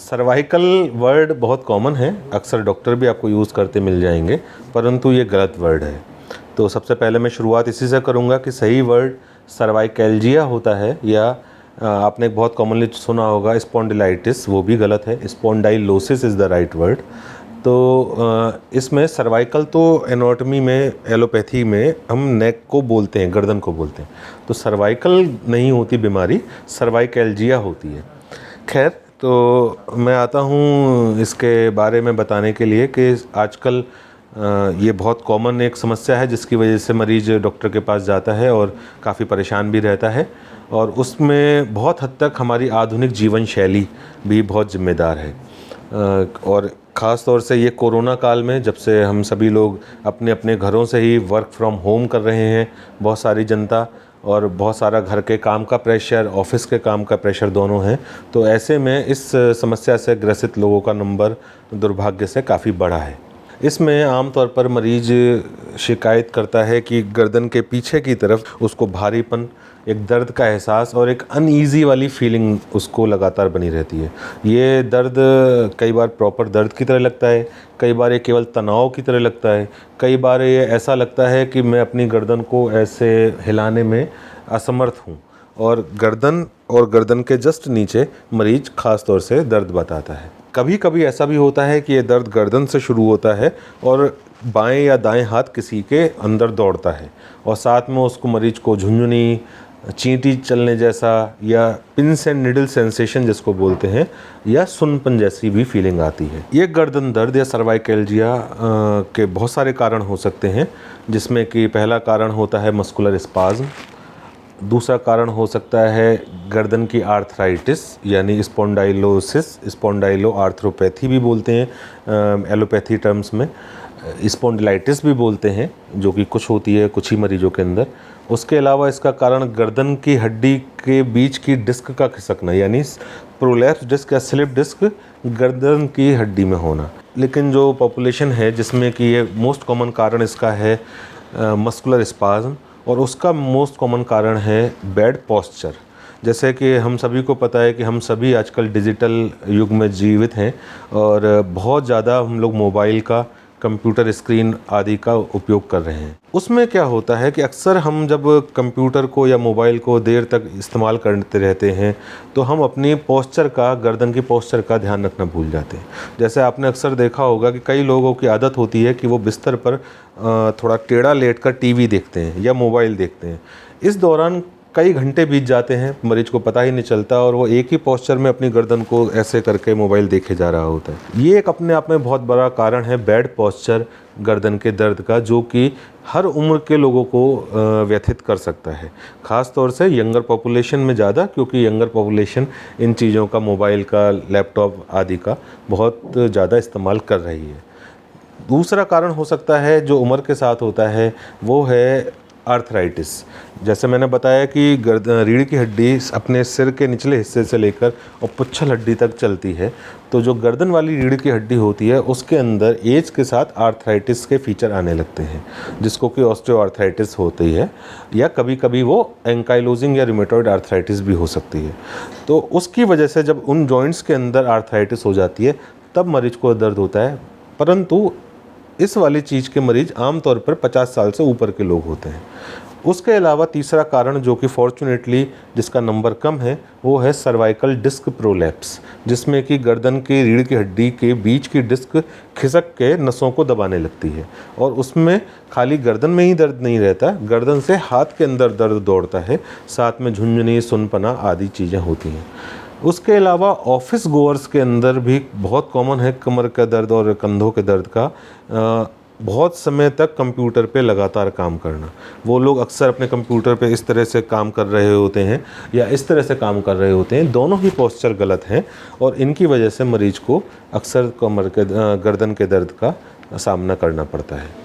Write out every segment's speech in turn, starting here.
Cervical word बहुत common है, अक्सर डॉक्टर भी आपको यूज़ करते मिल जाएंगे, परंतु ये गलत वर्ड है। तो सबसे पहले मैं शुरुआत इसी से करूँगा कि सही वर्ड सर्वाइकैल्जिया होता है, या आपने बहुत कॉमनली सुना होगा स्पॉन्डिलाइटिस, वो भी गलत है। Spondylosis is the right word. तो इसमें सर्वाइकल तो एनाटॉमी में, एलोपैथी में हम नेक को बोलते हैं, गर्दन को बोलते हैं। तो सर्वाइकल नहीं होती बीमारी, सर्वाइकैल्जिया होती है। खैर, तो मैं आता हूँ इसके बारे में बताने के लिए कि आजकल ये बहुत कॉमन एक समस्या है जिसकी वजह से मरीज़ डॉक्टर के पास जाता है और काफ़ी परेशान भी रहता है, और उसमें बहुत हद तक हमारी आधुनिक जीवन शैली भी बहुत ज़िम्मेदार है। और ख़ास तौर से ये कोरोना काल में, जब से हम सभी लोग अपने अपने घरों से ही वर्क फ्रॉम होम कर रहे हैं, बहुत सारी जनता, और बहुत सारा घर के काम का प्रेशर, ऑफिस के काम का प्रेशर दोनों हैं, तो ऐसे में इस समस्या से ग्रसित लोगों का नंबर दुर्भाग्य से काफ़ी बड़ा है। इसमें आमतौर पर मरीज़ शिकायत करता है कि गर्दन के पीछे की तरफ उसको भारीपन, एक दर्द का एहसास और एक अनईज़ी वाली फीलिंग उसको लगातार बनी रहती है। ये दर्द कई बार प्रॉपर दर्द की तरह लगता है, कई बार ये केवल तनाव की तरह लगता है, कई बार ये ऐसा लगता है कि मैं अपनी गर्दन को ऐसे हिलाने में असमर्थ हूँ, और गर्दन के जस्ट नीचे मरीज़ ख़ास तौर से दर्द बताता है। कभी कभी ऐसा भी होता है कि ये दर्द गर्दन से शुरू होता है और बाएं या दाएं हाथ किसी के अंदर दौड़ता है, और साथ में उसको मरीज को झुंझुनी, चींटी चलने जैसा, या पिंस एंड निडल सेंसेशन जिसको बोलते हैं, या सुनपन जैसी भी फीलिंग आती है। ये गर्दन दर्द या सर्वाइकैल्जिया के बहुत सारे कारण हो सकते हैं, जिसमें कि पहला कारण होता है मस्कुलर स्पाज्म, दूसरा कारण हो सकता है गर्दन की आर्थराइटिस यानी स्पॉन्डाइलोसिस, स्पॉन्डाइलो आर्थ्रोपैथी भी बोलते हैं एलोपैथी टर्म्स में, स्पॉन्डिलाइटिस भी बोलते हैं, जो कि कुछ होती है कुछ ही मरीजों के अंदर। उसके अलावा इसका कारण गर्दन की हड्डी के बीच की डिस्क का खिसकना, यानी प्रोलैप्स डिस्क या स्लिप डिस्क गर्दन की हड्डी में होना। लेकिन जो पॉपुलेशन है जिसमें कि ये मोस्ट कॉमन कारण इसका है मस्कुलर स्पाज्म, और उसका मोस्ट कॉमन कारण है बैड पोस्चर। जैसे कि हम सभी को पता है कि हम सभी आजकल डिजिटल युग में जीवित हैं, और बहुत ज़्यादा हम लोग मोबाइल का, कंप्यूटर स्क्रीन आदि का उपयोग कर रहे हैं। उसमें क्या होता है कि अक्सर हम जब कंप्यूटर को या मोबाइल को देर तक इस्तेमाल करते रहते हैं, तो हम अपनी पोस्चर का, गर्दन की पोस्चर का ध्यान रखना भूल जाते हैं। जैसे आपने अक्सर देखा होगा कि कई लोगों की आदत होती है कि वो बिस्तर पर थोड़ा टेढ़ा लेटकर टीवी देखते हैं या मोबाइल देखते हैं। इस दौरान कई घंटे बीत जाते हैं, मरीज को पता ही नहीं चलता, और वो एक ही पोस्चर में अपनी गर्दन को ऐसे करके मोबाइल देखे जा रहा होता है। ये एक अपने आप में बहुत बड़ा कारण है बैड पोस्चर गर्दन के दर्द का, जो कि हर उम्र के लोगों को व्यथित कर सकता है, ख़ास तौर से यंगर पॉपुलेशन में ज़्यादा, क्योंकि यंगर पॉपुलेशन इन चीज़ों का, मोबाइल का, लैपटॉप आदि का बहुत ज़्यादा इस्तेमाल कर रही है। दूसरा कारण हो सकता है जो उम्र के साथ होता है, वो है आर्थराइटिस। जैसे मैंने बताया कि रीढ़ की हड्डी अपने सिर के निचले हिस्से से लेकर और पुच्छल हड्डी तक चलती है, तो जो गर्दन वाली रीढ़ की हड्डी होती है उसके अंदर एज के साथ आर्थराइटिस के फीचर आने लगते हैं, जिसको कि ऑस्टियोआर्थराइटिस होती है, या कभी कभी वो एंकाइलोजिंग या रूमेटॉइड आर्थराइटिस भी हो सकती है। तो उसकी वजह से जब उन जॉइंट्स के अंदर आर्थराइटिस हो जाती है, तब मरीज को दर्द होता है। परंतु इस वाली चीज़ के मरीज आमतौर पर 50 साल से ऊपर के लोग होते हैं। उसके अलावा तीसरा कारण, जो कि फॉर्चुनेटली जिसका नंबर कम है, वो है सर्वाइकल डिस्क प्रोलैप्स, जिसमें कि गर्दन की रीढ़ की हड्डी के बीच की डिस्क खिसक के नसों को दबाने लगती है, और उसमें खाली गर्दन में ही दर्द नहीं रहता, गर्दन से हाथ के अंदर दर्द दौड़ता है, साथ में झुंझुनी, सुनपना आदि चीज़ें होती हैं। उसके अलावा ऑफिस गोअर्स के अंदर भी बहुत कॉमन है कमर का दर्द और कंधों के दर्द का, बहुत समय तक कंप्यूटर पे लगातार काम करना। वो लोग अक्सर अपने कंप्यूटर पे इस तरह से काम कर रहे होते हैं या इस तरह से काम कर रहे होते हैं, दोनों ही पोस्चर गलत हैं, और इनकी वजह से मरीज को अक्सर कमर के, गर्दन के दर्द का सामना करना पड़ता है।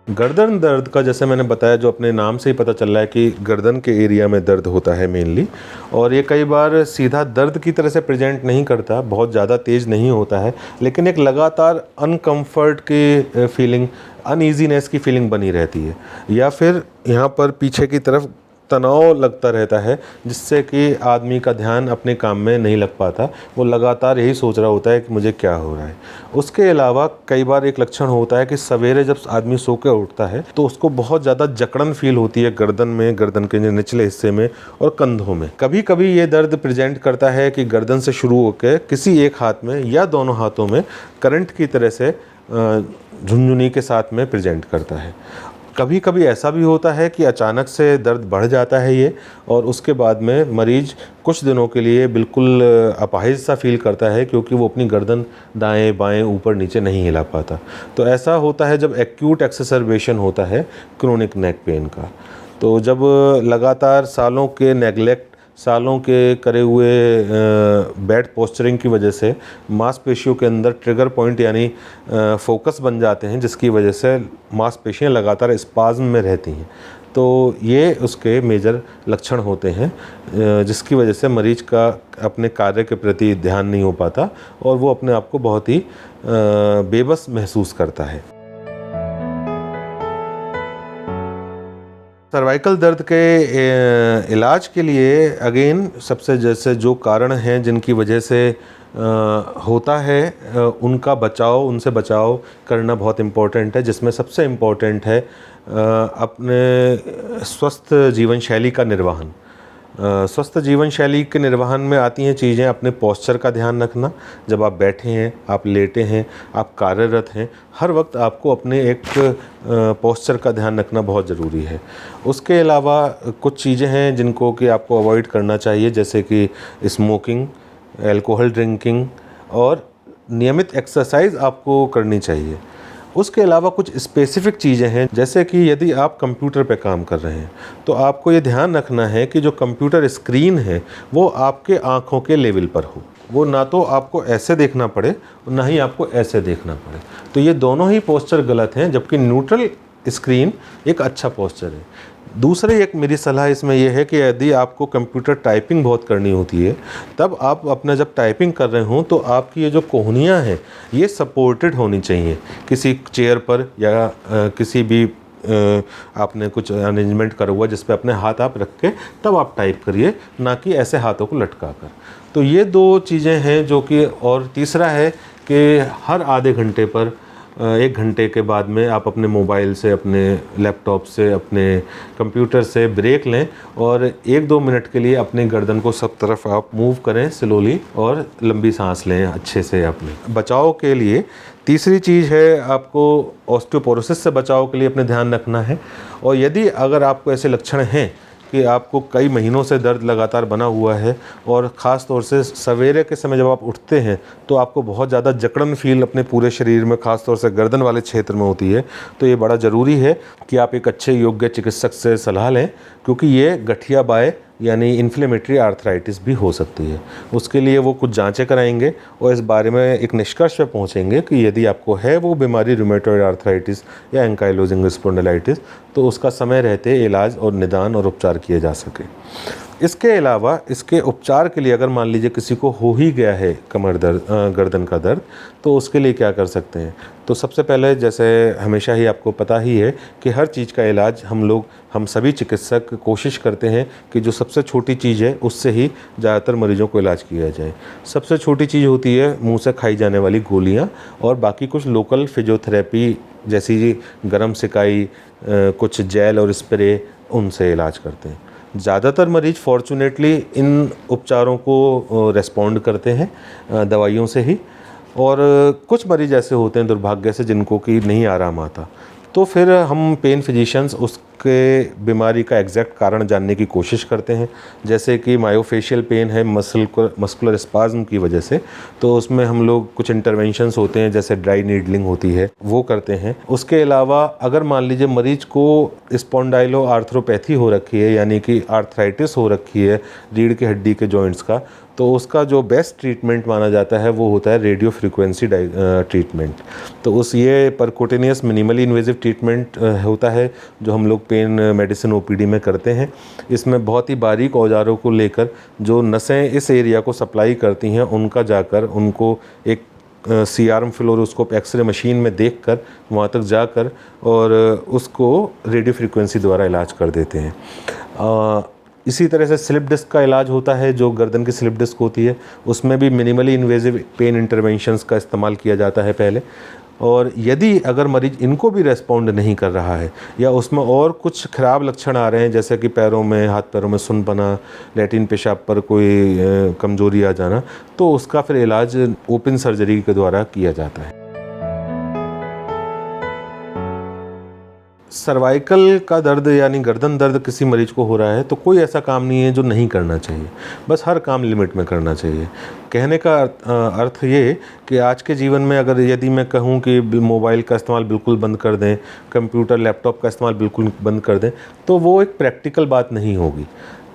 गर्दन दर्द का, जैसे मैंने बताया, जो अपने नाम से ही पता चल रहा है कि गर्दन के एरिया में दर्द होता है मेनली, और ये कई बार सीधा दर्द की तरह से प्रेजेंट नहीं करता, बहुत ज़्यादा तेज़ नहीं होता है, लेकिन एक लगातार अनकम्फर्ट की फीलिंग, अनईजीनेस की फीलिंग बनी रहती है, या फिर यहाँ पर पीछे की तरफ तनाव लगता रहता है, जिससे कि आदमी का ध्यान अपने काम में नहीं लग पाता। वो लगातार यही सोच रहा होता है कि मुझे क्या हो रहा है। उसके अलावा कई बार एक लक्षण होता है कि सवेरे जब आदमी सो के उठता है तो उसको बहुत ज़्यादा जकड़न फील होती है गर्दन में, गर्दन के निचले हिस्से में और कंधों में। कभी कभी ये दर्द प्रेजेंट करता है कि गर्दन से शुरू होकर किसी एक हाथ में या दोनों हाथों में करंट की तरह से झुनझुनी के साथ में प्रेजेंट करता है। कभी कभी ऐसा भी होता है कि अचानक से दर्द बढ़ जाता है ये, और उसके बाद में मरीज़ कुछ दिनों के लिए बिल्कुल अपाहिज सा फील करता है, क्योंकि वो अपनी गर्दन दाएं बाएं ऊपर नीचे नहीं हिला पाता। तो ऐसा होता है जब एक्यूट एक्सेसरबेशन होता है क्रोनिक नेक पेन का। तो जब लगातार सालों के नेगलेक्ट, सालों के करे हुए बैड पोस्चरिंग की वजह से मांसपेशियों के अंदर ट्रिगर पॉइंट यानी फोकस बन जाते हैं, जिसकी वजह से मांसपेशियां लगातार स्पाज्म में रहती हैं। तो ये उसके मेजर लक्षण होते हैं, जिसकी वजह से मरीज का अपने कार्य के प्रति ध्यान नहीं हो पाता और वो अपने आप को बहुत ही बेबस महसूस करता है। सर्वाइकल दर्द के इलाज के लिए अगेन सबसे जैसे जो कारण हैं जिनकी वजह से होता है, उनसे बचाव करना बहुत इम्पोर्टेंट है, जिसमें सबसे इम्पोर्टेंट है अपने स्वस्थ जीवन शैली का निर्वहन। स्वस्थ जीवन शैली के निर्वहन में आती हैं चीज़ें, अपने पोस्चर का ध्यान रखना। जब आप बैठे हैं, आप लेटे हैं, आप कार्यरत हैं, हर वक्त आपको अपने एक पोस्चर का ध्यान रखना बहुत ज़रूरी है। उसके अलावा कुछ चीज़ें हैं जिनको कि आपको अवॉइड करना चाहिए, जैसे कि स्मोकिंग, अल्कोहल ड्रिंकिंग और नियमित एक्सरसाइज आपको करनी चाहिए। उसके अलावा कुछ स्पेसिफ़िक चीज़ें हैं, जैसे कि यदि आप कंप्यूटर पे काम कर रहे हैं तो आपको ये ध्यान रखना है कि जो कंप्यूटर स्क्रीन है वो आपके आँखों के लेवल पर हो। वो ना तो आपको ऐसे देखना पड़े ना ही आपको ऐसे देखना पड़े। तो ये दोनों ही पोस्चर गलत हैं, जबकि न्यूट्रल स्क्रीन एक अच्छा पोस्चर है। दूसरी एक मेरी सलाह इसमें यह है कि यदि आपको कंप्यूटर टाइपिंग बहुत करनी होती है, तब आप अपना जब टाइपिंग कर रहे हों तो आपकी ये जो कोहनियाँ हैं ये सपोर्टेड होनी चाहिए किसी चेयर पर या किसी भी आपने कुछ अरेंजमेंट करा हुआ जिस पे अपने हाथ आप रख के तब आप टाइप करिए, ना कि ऐसे हाथों को लटका कर। तो ये दो चीज़ें हैं जो कि, और तीसरा है कि हर आधे घंटे पर 1 घंटे के बाद में आप अपने मोबाइल से, अपने लैपटॉप से, अपने कंप्यूटर से ब्रेक लें और 1-2 मिनट के लिए अपनी गर्दन को सब तरफ आप मूव करें स्लोली और लंबी सांस लें अच्छे से। अपने बचाव के लिए तीसरी चीज़ है, आपको ऑस्टियोपोरोसिस से बचाव के लिए अपने ध्यान रखना है। और यदि अगर आपको ऐसे लक्षण हैं कि आपको कई महीनों से दर्द लगातार बना हुआ है और ख़ास तौर से सवेरे के समय जब आप उठते हैं तो आपको बहुत ज़्यादा जकड़न फील अपने पूरे शरीर में, ख़ास तौर से गर्दन वाले क्षेत्र में होती है, तो ये बड़ा ज़रूरी है कि आप एक अच्छे योग्य चिकित्सक से सलाह लें, क्योंकि ये गठिया बाय यानी इन्फ्लेमेटरी आर्थराइटिस भी हो सकती है। उसके लिए वो कुछ जांचें कराएंगे और इस बारे में एक निष्कर्ष पे पहुंचेंगे कि यदि आपको है वो बीमारी रूमेटॉइड आर्थराइटिस या एंकाइलोजिंग स्पॉन्डिलाइटिस, तो उसका समय रहते इलाज और निदान और उपचार किए जा सके। इसके अलावा इसके उपचार के लिए अगर मान लीजिए किसी को हो ही गया है कमर दर्द, गर्दन का दर्द, तो उसके लिए क्या कर सकते हैं। तो सबसे पहले, जैसे हमेशा ही आपको पता ही है कि हर चीज़ का इलाज हम सभी चिकित्सक कोशिश करते हैं कि जो सबसे छोटी चीज़ है उससे ही ज़्यादातर मरीजों को इलाज किया जाए। सबसे छोटी चीज़ होती है मुंह से खाई जाने वाली गोलियां, और बाकी कुछ लोकल फिजियोथेरेपी जैसी गर्म सिकाई, कुछ जेल और स्प्रे, उनसे इलाज करते हैं। ज़्यादातर मरीज फॉर्चुनेटली इन उपचारों को रेस्पॉन्ड करते हैं दवाइयों से ही, और कुछ मरीज ऐसे होते हैं दुर्भाग्य से जिनको कि नहीं आराम आता, तो फिर हम पेन फिजिशियंस उसके बीमारी का एग्जैक्ट कारण जानने की कोशिश करते हैं। जैसे कि मायोफेशियल पेन है मस्कुलर स्पाज्म की वजह से, तो उसमें हम लोग कुछ इंटरवेंशंस होते हैं, जैसे ड्राई नीडलिंग होती है, वो करते हैं। उसके अलावा अगर मान लीजिए मरीज को स्पॉन्डाइलो आर्थ्रोपैथी हो रखी है, यानी कि आर्थराइटिस हो रखी है रीढ़ की हड्डी के जॉइंट्स का, तो उसका जो बेस्ट ट्रीटमेंट माना जाता है वो होता है रेडियो फ्रीक्वेंसी ट्रीटमेंट। तो ये परक्यूटेनियस मिनिमली इन्वेजिव ट्रीटमेंट होता है जो हम लोग पेन मेडिसिन ओपीडी में करते हैं। इसमें बहुत ही बारीक औजारों को लेकर जो नसें इस एरिया को सप्लाई करती हैं उनका जाकर उनको एक CRM फ्लोरोस्कोप एक्सरे मशीन में देखकर वहाँ तक जाकर और उसको रेडियो फ्रीक्वेंसी द्वारा इलाज कर देते हैं। इसी तरह से स्लिप डिस्क का इलाज होता है, जो गर्दन की स्लिप डिस्क होती है उसमें भी मिनिमली इन्वेजिव पेन इंटरवेंशंस का इस्तेमाल किया जाता है पहले। और यदि अगर मरीज इनको भी रेस्पॉन्ड नहीं कर रहा है या उसमें और कुछ ख़राब लक्षण आ रहे हैं, जैसे कि पैरों में, हाथ पैरों में सुन्नपना, लैट्रिन पेशाब पर कोई कमज़ोरी आ जाना, तो उसका फिर इलाज ओपन सर्जरी के द्वारा किया जाता है। सर्वाइकल का दर्द यानी गर्दन दर्द किसी मरीज को हो रहा है तो कोई ऐसा काम नहीं है जो नहीं करना चाहिए, बस हर काम लिमिट में करना चाहिए। कहने का अर्थ ये कि आज के जीवन में अगर यदि मैं कहूँ कि मोबाइल का इस्तेमाल बिल्कुल बंद कर दें, कंप्यूटर लैपटॉप का इस्तेमाल बिल्कुल बंद कर दें, तो वो एक प्रैक्टिकल बात नहीं होगी।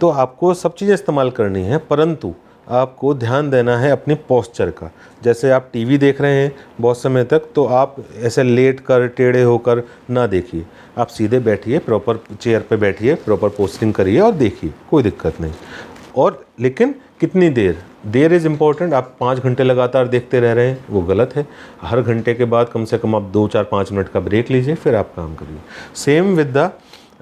तो आपको सब चीज़ें इस्तेमाल करनी है, परंतु आपको ध्यान देना है अपने पोस्चर का। जैसे आप टीवी देख रहे हैं बहुत समय तक, तो आप ऐसे लेट कर टेढ़े होकर ना देखिए, आप सीधे बैठिए, प्रॉपर चेयर पे बैठिए, प्रॉपर पोस्टिंग करिए और देखिए, कोई दिक्कत नहीं। और लेकिन कितनी देर इज़ इम्पॉर्टेंट। आप 5 घंटे लगातार देखते रह रहे हैं, वो गलत है। हर घंटे के बाद कम से कम आप 2, 4, 5 मिनट का ब्रेक लीजिए, फिर आप काम करिए। Same with the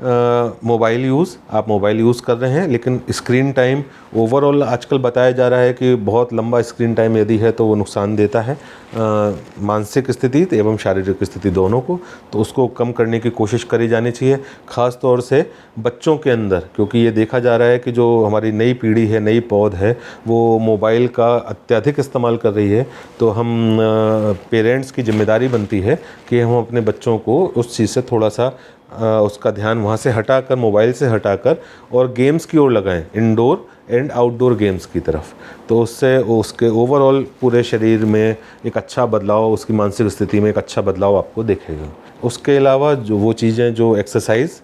mobile use. आप मोबाइल यूज़ कर रहे हैं लेकिन स्क्रीन टाइम ओवरऑल आजकल बताया जा रहा है कि बहुत लंबा स्क्रीन टाइम यदि है तो वो नुकसान देता है मानसिक स्थिति एवं शारीरिक स्थिति दोनों को, तो उसको कम करने की कोशिश करी जानी चाहिए, ख़ास तौर से बच्चों के अंदर, क्योंकि ये देखा जा रहा है कि जो हमारी नई पीढ़ी है, नई पौध है, वो मोबाइल का अत्यधिक इस्तेमाल कर रही है। तो हम पेरेंट्स की जिम्मेदारी बनती है कि हम अपने बच्चों को उस चीज़ से थोड़ा सा उसका ध्यान वहाँ से हटाकर, मोबाइल से हटाकर और गेम्स की ओर लगाएं, इंडोर एंड आउटडोर गेम्स की तरफ। तो उससे उसके ओवरऑल पूरे शरीर में एक अच्छा बदलाव, उसकी मानसिक स्थिति में एक अच्छा बदलाव आपको दिखेगा। उसके अलावा जो वो चीज़ें जो एक्सरसाइज,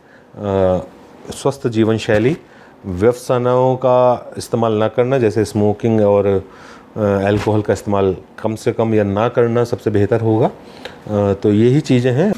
स्वस्थ जीवन शैली, व्यसनों का इस्तेमाल ना करना, जैसे स्मोकिंग और अल्कोहल का इस्तेमाल कम से कम या ना करना सबसे बेहतर होगा। तो यही चीज़ें हैं।